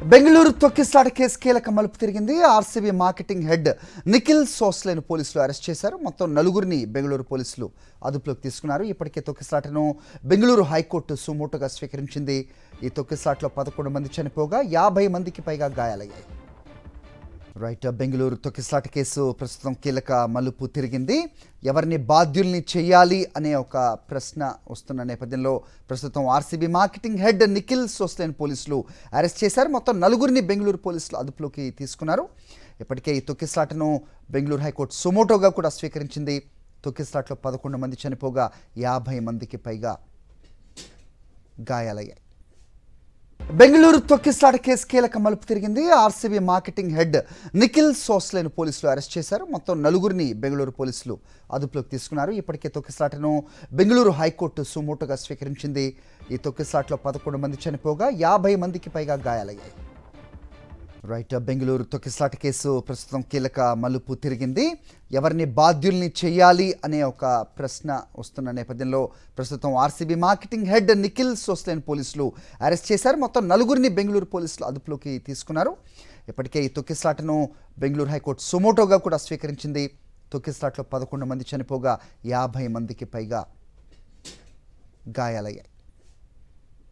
బెంగళూరు తొక్కిసలాట కేసు కీలక మలుపు తిరిగింది. ఆర్సీబీ మార్కెటింగ్ హెడ్ నిఖిల్ సోస్లేను పోలీసులు అరెస్ట్ చేశారు. మొత్తం నలుగురిని బెంగళూరు పోలీసులు అదుపులోకి తీసుకున్నారు. ఇప్పటికే తొక్కిసలాటను బెంగళూరు హైకోర్టు సుమోటోగా స్వీకరించింది. ఈ తొక్కిసలాటలో 11 మంది చనిపోగా 50 మందికి పైగా గాయాలయ్యాయి. బెంగళూరు తొక్కిసలాట కేసు ప్రస్తుతం కీలక మలుపు తిరిగింది. ఎవరిని బాధ్యుల్ని చేయాలి అనే ఒక ప్రశ్న వస్తున్న నేపథ్యంలో ప్రస్తుతం ఆర్సీబీ మార్కెటింగ్ హెడ్ నిఖిల్ సోస్లేన్ పోలీసులు అరెస్ట్ చేశారు. మొత్తం నలుగురిని బెంగళూరు పోలీసులు అదుపులోకి తీసుకున్నారు. ఇప్పటికే ఈ తొక్కిసలాటను బెంగళూరు హైకోర్టు సుమోటోగా కూడా స్వీకరించింది. తొక్కిసలాటలో 11 మంది చనిపోగా 50 మందికి పైగా గాయాలయ్యాయి. బెంగళూరు తొక్కిసలాట కేసు కీలక మలుపు తిరిగింది. ఆర్సీబీ మార్కెటింగ్ హెడ్ నిఖిల్ సోస్లేను పోలీసులు అరెస్ట్ చేశారు. మొత్తం నలుగురిని బెంగళూరు పోలీసులు అదుపులోకి తీసుకున్నారు. ఇప్పటికే తొక్కిసలాటను బెంగళూరు హైకోర్టు సుమోటోగా స్వీకరించింది. ఈ తొక్కిసలాటలో 11 మంది చనిపోగా 50 మందికి పైగా గాయాలయ్యాయి. బెంగళూరు తొక్కిసలాట కేసు ప్రస్తుతం కీలక మలుపు తిరిగింది. ఎవరిని బాధ్యుల్ని చేయాలి అనే ఒక ప్రశ్న వస్తున్న నేపథ్యంలో ప్రస్తుతం ఆర్సీబీ మార్కెటింగ్ హెడ్ నిఖిల్ సోస్లేన్ పోలీసులు అరెస్ట్ చేశారు. మొత్తం నలుగురిని బెంగళూరు పోలీసులు అదుపులోకి తీసుకున్నారు. ఇప్పటికే ఈ తొక్కిసలాటను బెంగళూరు హైకోర్టు సుమోటోగా కూడా స్వీకరించింది. తొక్కిసలాటలో 11 మంది చనిపోగా 50 మందికి పైగా గాయాలయ్యాయి.